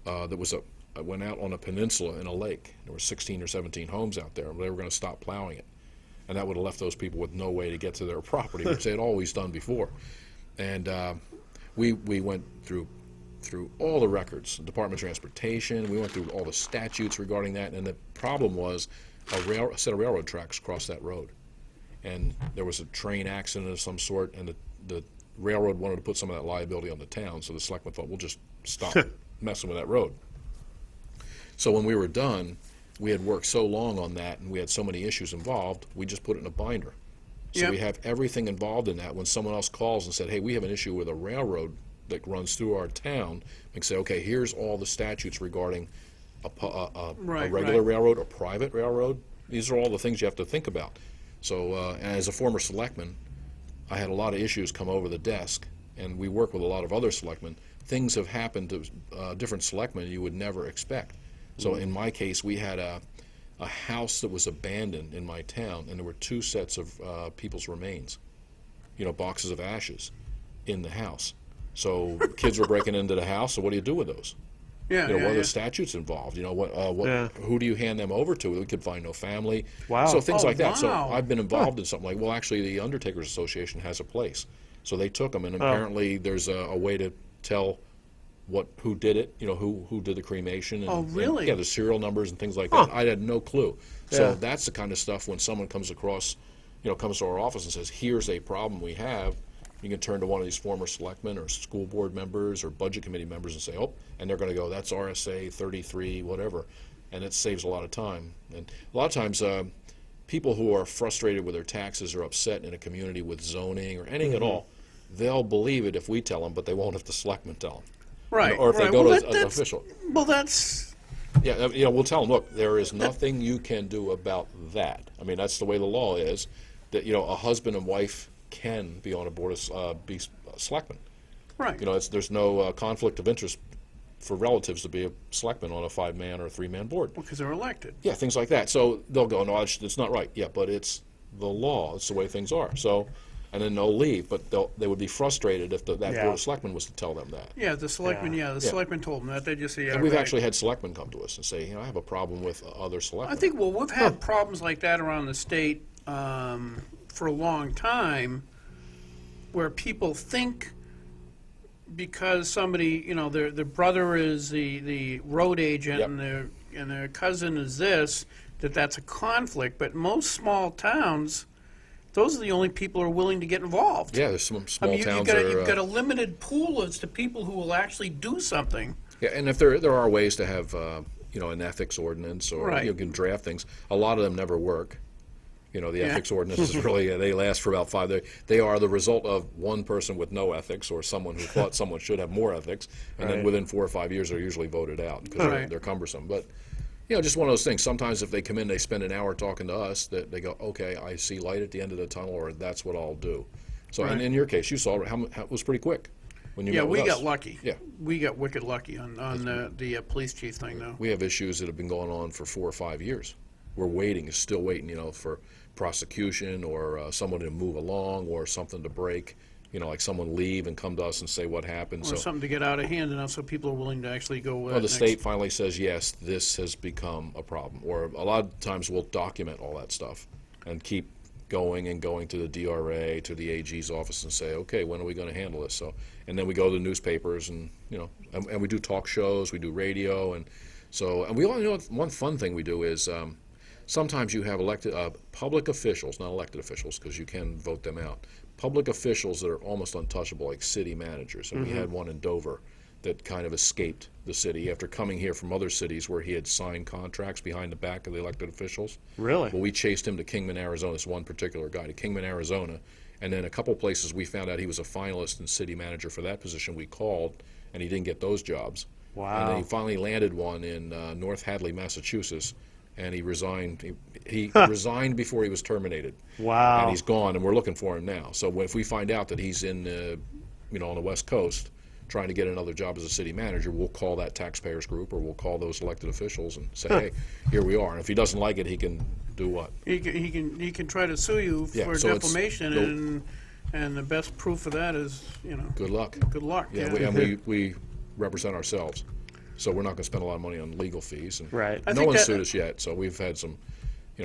that went out on a peninsula in a lake. There were 16 or 17 homes out there, and they were going to stop plowing it. And that would have left those people with no way to get to their property, which they had always done before. And we went through all the records, the Department of Transportation. We went through all the statutes regarding that, and the problem was a set of railroad tracks crossed that road, and there was a train accident of some sort, and the railroad wanted to put some of that liability on the town. So the selectmen thought, we'll just stop messing with that road. So when we were done, we had worked so long on that, and we had so many issues involved, we just put it in a binder. So Yep. we have everything involved in that. When someone else calls and said, hey, we have an issue with a railroad that runs through our town, we can say, okay, here's all the statutes regarding a Right, regular right. railroad, a private railroad. These are all the things you have to think about. So as a former selectman, I had a lot of issues come over the desk, and we work with a lot of other selectmen. Things have happened to different selectmen you would never expect. So in my case, we had a house that was abandoned in my town, and there were 2 sets of people's remains, boxes of ashes in the house. So kids were breaking into the house, so what do you do with those? Yeah, What yeah, are yeah. the statutes involved? Yeah. Who do you hand them over to? We could find no family. Wow. So things Oh, like that. So wow. I've been involved in something like, well, actually, the Undertakers Association has a place. So they took them, and apparently there's a way to tell who did it, who did the cremation. And, Oh, really? yeah, the serial numbers and things like that. I had no clue. So Yeah. that's the kind of stuff when someone comes across, comes to our office and says, here's a problem we have, you can turn to one of these former selectmen or school board members or budget committee members and say, and they're going to go, that's RSA 33, whatever. And it saves a lot of time. And a lot of times, people who are frustrated with their taxes or upset in a community with zoning or anything at all, they'll believe it if we tell them, but they won't if the selectmen tell them. Right. Or if they right. go Well, to an that's- official. Well, that's Yeah, we'll tell them, look, there is nothing you can do about that. I mean, that's the way the law is, that, a husband and wife can be on a board of, be selectmen. right. There's no conflict of interest for relatives to be a selectman on a 5-man or a 3-man board. Because they're elected. Yeah, things like that. So they'll go, no, it's not right. Yeah, but it's the law. It's the way things are. So, and then they'll leave, but they would be frustrated if that Yeah. board of selectmen was to tell them that. Yeah, the selectmen. Yeah. Yeah, the selectmen told them that. They just say, yeah, And we've right. actually had selectmen come to us and say, I have a problem with other selectmen. I think, well, we've had problems like that around the state for a long time, where people think because somebody, their brother is the road agent Yep. and their cousin is this, that's a conflict. But most small towns, those are the only people who are willing to get involved. Yeah, there's some small you've towns got, that are, you've got a limited pool as to people who will actually do something. yeah, and if there are ways to have an ethics ordinance or Right. you can draft things, a lot of them never work. The Yeah. ethics ordinances really they last for about 5 days. They are the result of one person with no ethics or someone who thought someone should have more ethics, and then Right. within 4 or 5 years they're usually voted out because Right. they're cumbersome. But just one of those things. Sometimes if they come in, they spend an hour talking to us. That they go, okay, I see light at the end of the tunnel, or that's what I'll do. So, and Right. in your case, you saw how it was pretty quick when you Yeah, met with we us. got lucky. Yeah. We got wicked lucky on the police chief thing, though. We have issues that have been going on for 4 or 5 years. We're waiting, still waiting, for prosecution or someone to move along or something to break. Like someone leave and come to us and say what happened. Or So, something to get out of hand enough so people are willing to actually go well, the state finally says, yes, this has become a problem. Or a lot of times we'll document all that stuff and keep going and going to the DRA, to the AG's office and say, okay, when are we going to handle this? So, and then we go to the newspapers and, and we do talk shows, we do radio. And we all know one fun thing we do is sometimes you have elected public officials, not elected officials because you can vote them out, public officials that are almost untouchable, like city managers. And we had one in Dover that kind of escaped the city after coming here from other cities where he had signed contracts behind the back of the elected officials. Really? Well, we chased him to Kingman, Arizona, this one particular guy, to Kingman, Arizona. And then a couple places we found out he was a finalist and city manager for that position. We called, and he didn't get those jobs. Wow. And then he finally landed one in North Hadley, Massachusetts, and he resigned. He resigned before he was terminated. Wow. And he's gone, and we're looking for him now. So if we find out that he's in, on the West Coast, trying to get another job as a city manager, we'll call that taxpayers group, or we'll call those elected officials and say, hey, here we are. And if he doesn't like it, he can do what? He can try to sue you Yeah, for so it's- defamation, and the best proof of that is, Good luck. good luck. Yeah, we represent ourselves. So we're not going to spend a lot of money on legal fees. And Right. I No think one's that- sued us yet, so we've had some,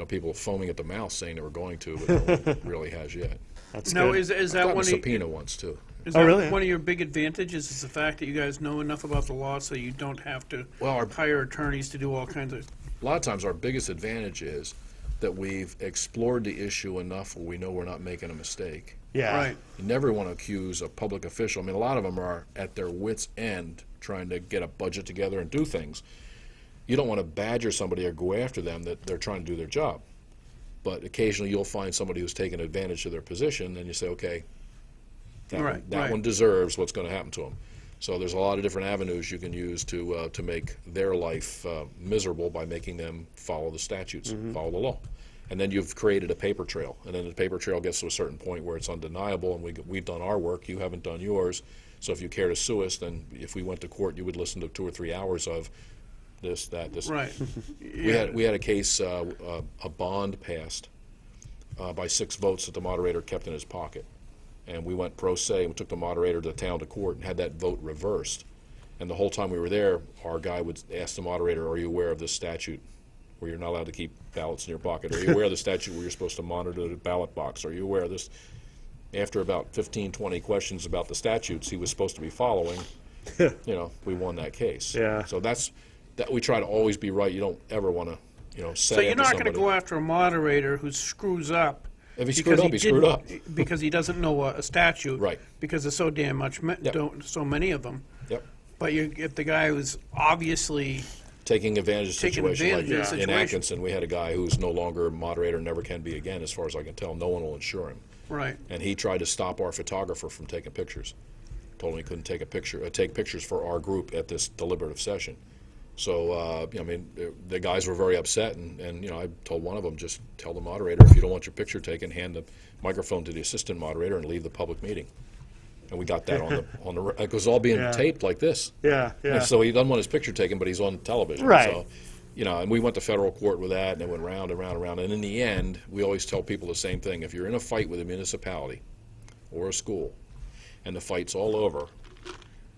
people foaming at the mouth saying they were going to, but no one really has yet. That's No, good. is I've that gotten a one? subpoena once, too. Is Oh, that really? one of your big advantages? Is the fact that you guys know enough about the law so you don't have to Well, hire attorneys to do all kinds of. A lot of times our biggest advantage is that we've explored the issue enough where we know we're not making a mistake. Yeah. Right. You never want to accuse a public official. I mean, a lot of them are at their wits' end trying to get a budget together and do things. You don't want to badger somebody or go after them that they're trying to do their job. But occasionally you'll find somebody who's taken advantage of their position, and you say, okay, that Right. one deserves what's going to happen to him. So there's a lot of different avenues you can use to make their life miserable by making them follow the statutes, follow the law. And then you've created a paper trail, and then the paper trail gets to a certain point where it's undeniable, and we've done our work, you haven't done yours. So if you care to sue us, then if we went to court, you would listen to 2 or 3 hours of this, that, this. Right. We had a case, a bond passed by 6 votes that the moderator kept in his pocket. And we went pro se and we took the moderator to town to court and had that vote reversed. And the whole time we were there, our guy would ask the moderator, are you aware of this statute where you're not allowed to keep ballots in your pocket? Are you aware of the statute where you're supposed to monitor the ballot box? Are you aware of this? After about 15, 20 questions about the statutes he was supposed to be following, we won that case. Yeah. So that we try to always be right. You don't ever want to, set So you're after not going somebody. to go after a moderator who screws up. If he because screwed up, he screwed up. Because he doesn't know a statute. Right. Because there's so damn much, Yep. so many of them. Yep. But if the guy who's obviously Taking advantage of the Taking situation. advantage Like of the in situation. Atkinson, we had a guy who's no longer a moderator, never can be again, as far as I can tell. No one will insure him. right, And he tried to stop our photographer from taking pictures. Told him he couldn't take take pictures for our group at this deliberative session. So, the guys were very upset, and I told one of them, just tell the moderator, if you don't want your picture taken, hand the microphone to the assistant moderator and leave the public meeting. And we got that on the it was all being Yeah. taped like this. Yeah, yeah. And so he doesn't want his picture taken, but he's on television. Right. So, and we went to federal court with that, and it went round and round and round. And in the end, we always tell people the same thing. If you're in a fight with a municipality or a school, and the fight's all over,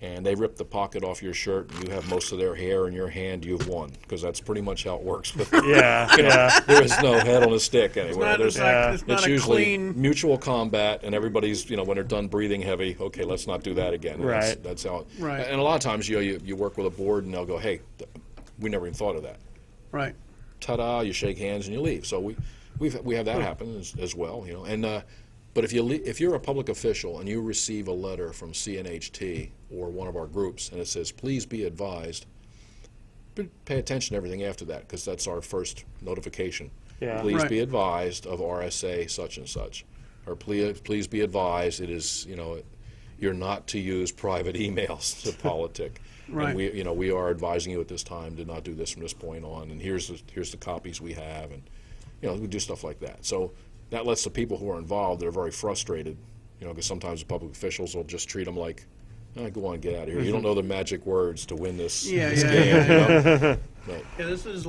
and they rip the pocket off your shirt, and you have most of their hair in your hand, you've won. Because that's pretty much how it works. But Yeah. there is no head on a stick anywhere. it's It's not a usually clean. mutual combat, and everybody's, when they're done breathing heavy, okay, let's not do that again. And Right. That's how. Right. And a lot of times, you work with a board, and they'll go, hey, we never even thought of that. Right. Ta-da! You shake hands and you leave. So We have that happen as well, you know. And but if you're a public official and you receive a letter from CNHT or one of our groups and it says, please be advised, pay attention to everything after that, because that's our first notification. Yeah. Please Right. be advised of RSA such and such, or please be advised it is, you know, you're not to use private emails to politic. Right. And we are advising you at this time to not do this from this point on, and here's the copies we have, and we do stuff like that. So that lets the people who are involved that are very frustrated, because sometimes the public officials will just treat them like, go on, get out of here. You don't know the magic words to win this. Yeah, this yeah, game, yeah, But, Yeah, there's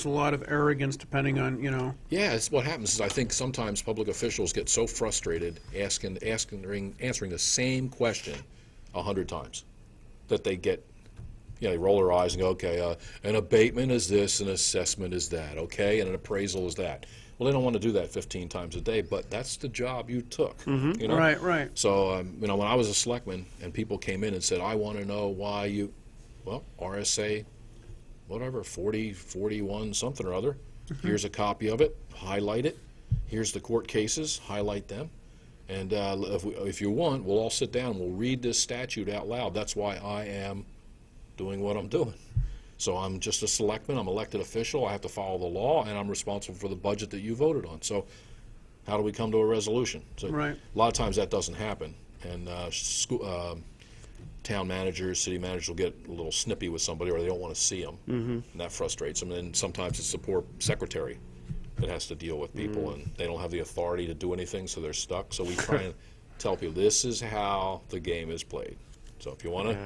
a lot of arrogance depending on, yeah, it's what happens is I think sometimes public officials get so frustrated answering the same question 100 times that they get, they roll their eyes and go, okay, an abatement is this, an assessment is that, okay, and an appraisal is that. Well, they don't want to do that 15 times a day, but that's the job you took. Right. So, when I was a selectman and people came in and said, I want to know why RSA, whatever, 40, 41, something or other, here's a copy of it, highlight it, here's the court cases, highlight them, and if you want, we'll all sit down and we'll read this statute out loud. That's why I am doing what I'm doing. So I'm just a selectman, I'm an elected official, I have to follow the law, and I'm responsible for the budget that you voted on. So how do we come to a resolution? So Right. a lot of times that doesn't happen, and town managers, city managers will get a little snippy with somebody, or they don't want to see them, and that frustrates them. And then sometimes it's the poor secretary that has to deal with people, and they don't have the authority to do anything, so they're stuck. So we try and tell people this is how the game is played. So if you want to.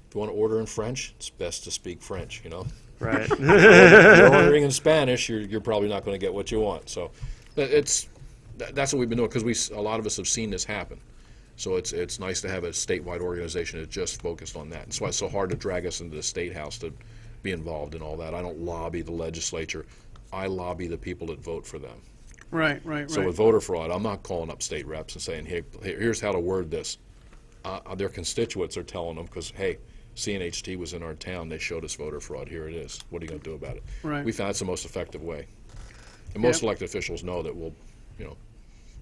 If you want to order in French, it's best to speak French, Right. If you're ordering in Spanish, you're probably not going to get what you want. So that's what we've been doing, because a lot of us have seen this happen. So it's nice to have a statewide organization that's just focused on that. That's why it's so hard to drag us into the State House to be involved in all that. I don't lobby the legislature. I lobby the people that vote for them. Right. So with voter fraud, I'm not calling up state reps and saying, hey, here's how to word this. Their constituents are telling them, because, hey, CNHT was in our town, they showed us voter fraud, here it is. What are you going to do about it? Right. We found it's the most effective way. And most Yep. elected officials know that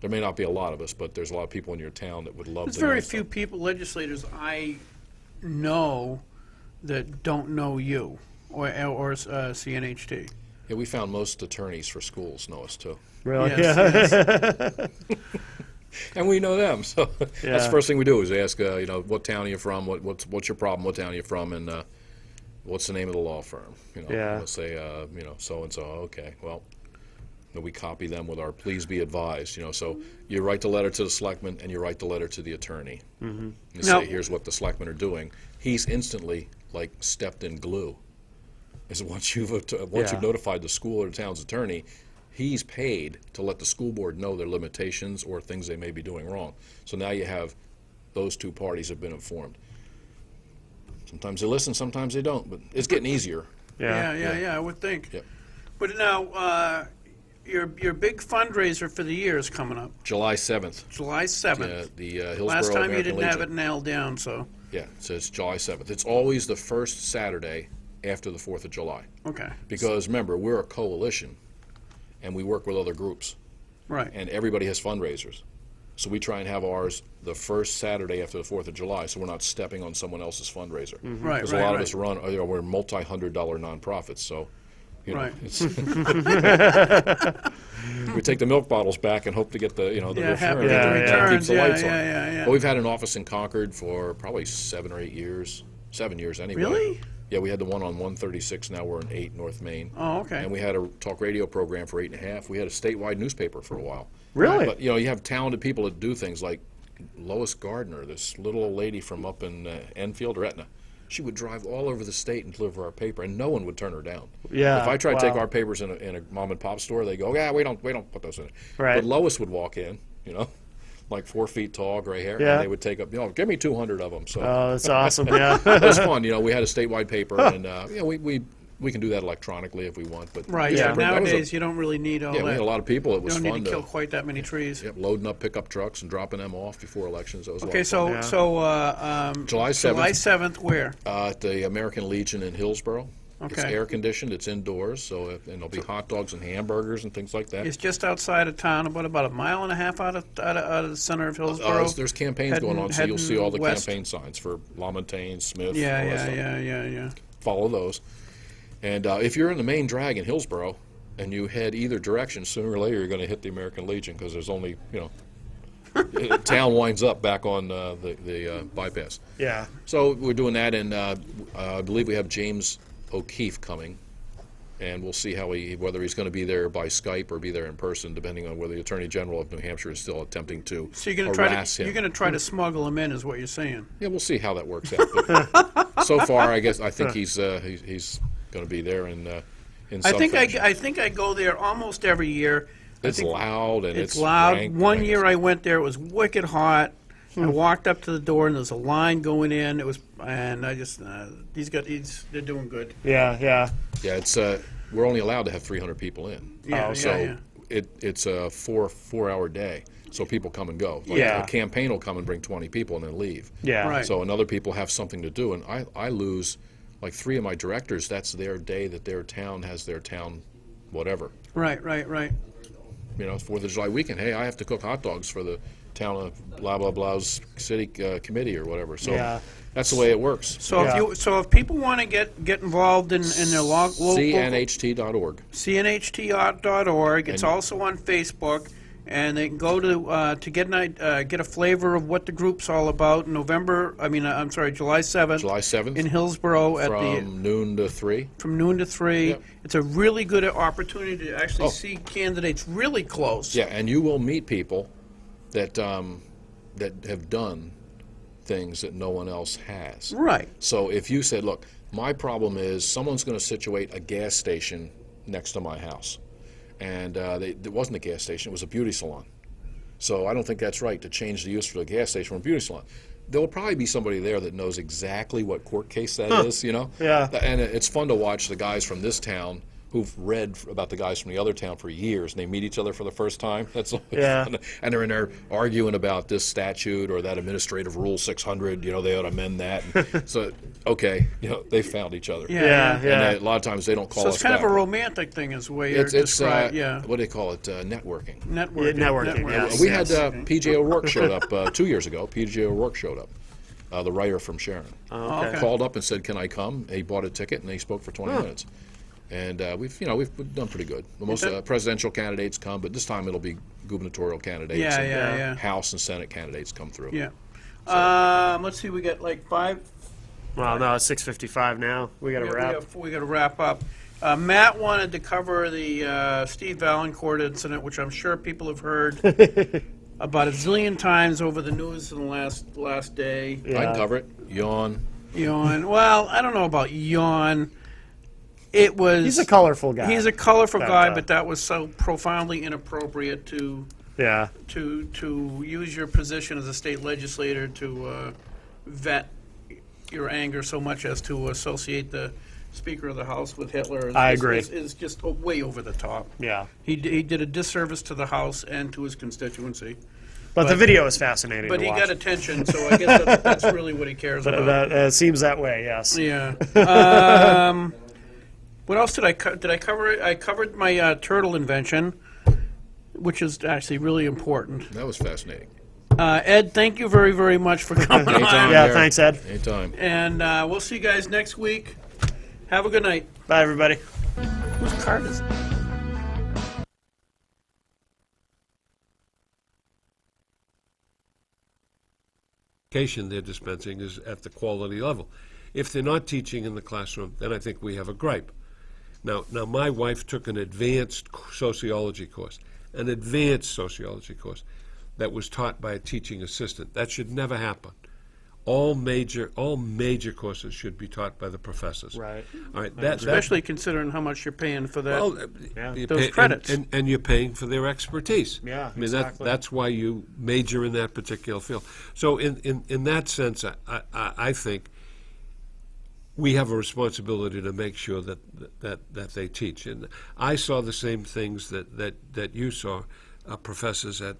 there may not be a lot of us, but there's a lot of people in your town that would love There's to know very something. few people, legislators I know that don't know you or CNHT. Yeah, we found most attorneys for schools know us too. Really? Yes, Yeah. yes. And we know them, so that's Yeah. the first thing we do is ask, what town are you from, what's your problem, what town are you from, and what's the name of the law firm? Yeah. Let's say, so-and-so, okay, well, then we copy them with our please be advised, so you write the letter to the selectman and you write the letter to the attorney. Mm-hmm. You Now- say, here's what the selectmen are doing. He's instantly, stepped in glue. Is once you've notified the school or the town's attorney, he's paid to let the school board know their limitations or things they may be doing wrong. So now you have those two parties have been informed. Sometimes they listen, sometimes they don't, but it's getting easier. Yeah, I would think. Yep. But now, your big fundraiser for the year is coming up, July 7th, July 7th. the Hillsborough Last time you American didn't have Legion. it nailed down, so, Yeah, so it's July 7th. It's always the first Saturday after the 4th of July. okay. Because remember, we're a coalition, and we work with other groups, Right. and everybody has fundraisers. So we try and have ours the first Saturday after the 4th of July, so we're not stepping on someone else's fundraiser. Right, Because right, a lot right. of us run, we're multi-$100 nonprofits, so, Right. it's we take the milk bottles back and hope to get the, the Yeah, happy return. to Yeah, get the yeah. That returns, keeps the yeah, lights on. yeah. Well, we've had an office in Concord for probably 7 or 8 years, 7 years anyway. Really? Yeah, we had the one on 136, now we're in 8 North Main. Oh, okay. And we had a talk radio program for 8.5. We had a statewide newspaper for a while. Really? But, you have talented people that do things like Lois Gardner, this little old lady from up in Enfield or Etna. She would drive all over the state and deliver our paper, and no one would turn her down. Yeah, If I tried to take wow. our papers in a mom and pop store, they go, yeah, we don't put those in. Right. But Lois would walk in, like 4 feet tall, gray hair, Yeah. and they would take up, give me 200 of them. So Oh, that's awesome. Yeah. it was fun. We had a statewide paper, and we can do that electronically if we want. But Right, yeah, yeah. that was Nowadays, you don't really need all yeah, that. we had a lot of people. It You was don't fun need to kill quite that many trees. Yep, loading up pickup trucks and dropping them off before elections. That was a lot Okay, of fun. so Yeah. July July 7th. 7th, where? At the American Legion in Hillsborough. It's Okay. air conditioned, it's indoors, and there'll be hot dogs and hamburgers and things like that. It's just outside of town, about a mile and a half out of the center of Hillsborough. There's campaigns going on, so you'll see heading all the west. campaign signs for LaMontagne, Smith, Yeah, all that yeah, stuff. yeah. Follow those. And if you're in the main drag in Hillsborough and you head either direction, sooner or later you're going to hit the American Legion because there's only, town winds up back on the bypass. Yeah. So we're doing that, and I believe we have James O'Keefe coming, and we'll see whether he's going to be there by Skype or be there in person, depending on whether the Attorney General of New Hampshire is still attempting to So you're harass him. you're gonna try to smuggle him in, is what you're saying? Yeah, we'll see how that works out. But so far, I think he's going to be there in I some think fashion. I think I go there almost every year. It's loud and It's loud. rank. One year I went there, it was wicked hot. I walked up to the door and there's a line going in. And I just they're doing good. Yeah, yeah. Yeah, it's we're only allowed to have 300 people in. Yeah, So it's a four-hour day. So people come and go. Like Yeah. A campaign will come and bring 20 people and then leave. Yeah. Right. So and other people have something to do, and I lose like 3 of my directors. That's their day that their town has their town, whatever. Right. It's 4th of July weekend. Hey, I have to cook hot dogs for the town of blah blah blah's city committee or whatever. So Yeah. that's the way it works. So Yeah. if people want to get involved in their local CNHT.org. CNHT.org. It's And- also on Facebook, and they can go to get a flavor of what the group's all about. July 7th. July 7th. in Hillsborough From noon to 3. from noon to 3. Yep. It's a really good opportunity to actually Oh. see candidates really close. Yeah, and you will meet people that have done things that no one else has. Right. So if you said, look, my problem is someone's going to situate a gas station next to my house, and it wasn't a gas station, it was a beauty salon. So I don't think that's right to change the use for a gas station from a beauty salon. There'll probably be somebody there that knows exactly what court case that is, Yeah. And it's fun to watch the guys from this town who've read about the guys from the other town for years, and they meet each other for the first time. That's always Yeah. fun. And they're in there arguing about this statute or that administrative rule 600. They ought to amend that. And so, okay, they found each other. Yeah. And a lot of times they don't call So us it's kind back. of a romantic thing, is the way you're It's describing. Yeah. what do they call it? Networking. Networking. networking, yes. We had P.J. O'Rourke showed up 2 years ago. P.J. O'Rourke showed up, the writer from Sharon. Okay. Called up and said, "Can I come?" He bought a ticket and he spoke for 20 minutes. And we've done pretty good. Most presidential candidates come, but this time it'll be gubernatorial candidates. Yeah, and yeah. House and Senate candidates come through. Yeah. Let's see. We got like 5. Well, no, it's 6:55 now. We got to wrap. We got to wrap up. Matt wanted to cover the Steve Valancourt incident, which I'm sure people have heard about a zillion times over the news in the last day. I can cover it. Yawn. Yawn. Well, I don't know about yawn. It was. He's a colorful guy. He's a colorful But, guy, but that was so profoundly inappropriate to Yeah. use your position as a state legislator to vet your anger so much as to associate the Speaker of the House with Hitler. I agree. Is just way over the top. Yeah. He did a disservice to the House and to his constituency. But the video is fascinating But to he watch. got attention, so I guess that's really what he cares about. That seems that way, yes. Yeah. What else did I cover? I covered my turtle invention, which is actually really important. That was fascinating. Ed, thank you very, very much for coming Anytime, on. Yeah, Gary. thanks, Ed. Anytime. And we'll see you guys next week. Have a good night. Bye, everybody. Whose card is it? Education they're dispensing is at the quality level. If they're not teaching in the classroom, then I think we have a gripe. Now my wife took an advanced sociology course, that was taught by a teaching assistant. That should never happen. All major courses should be taught by the professors. Right. All right. Especially considering how much you're paying for that. Well, Yeah. you Those pay- credits. and you're paying for their expertise. Yeah, I mean exactly. that's why you major in that particular field. So in that sense, I think we have a responsibility to make sure that they teach. And I saw the same things that you saw, professors at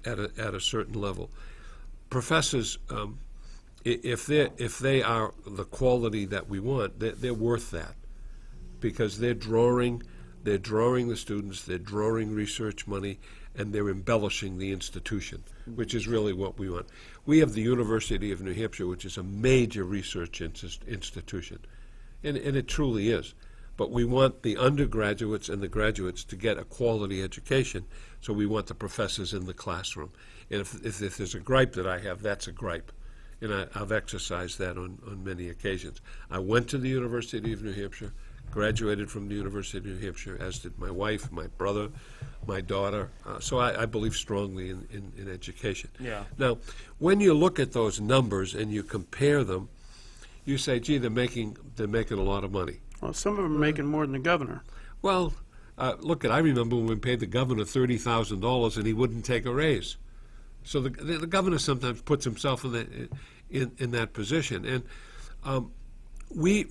a certain level. Professors. If they are the quality that we want, they're worth that. because they're drawing the students, they're drawing research money, and they're embellishing the institution, which is really what we want. We have the University of New Hampshire, which is a major research institution, and it truly is. But we want the undergraduates and the graduates to get a quality education, so we want the professors in the classroom. And if there's a gripe that I have, that's a gripe. And I've exercised that on many occasions. I went to the University of New Hampshire, graduated from the University of New Hampshire, as did my wife, my brother, my daughter. So I believe strongly in education. Yeah. Now, when you look at those numbers and you compare them, you say, gee, they're making a lot of money. Well, some of them are making more than the governor. Well, look, I remember when we paid the governor $30,000 and he wouldn't take a raise. So the governor sometimes puts himself in that position, and we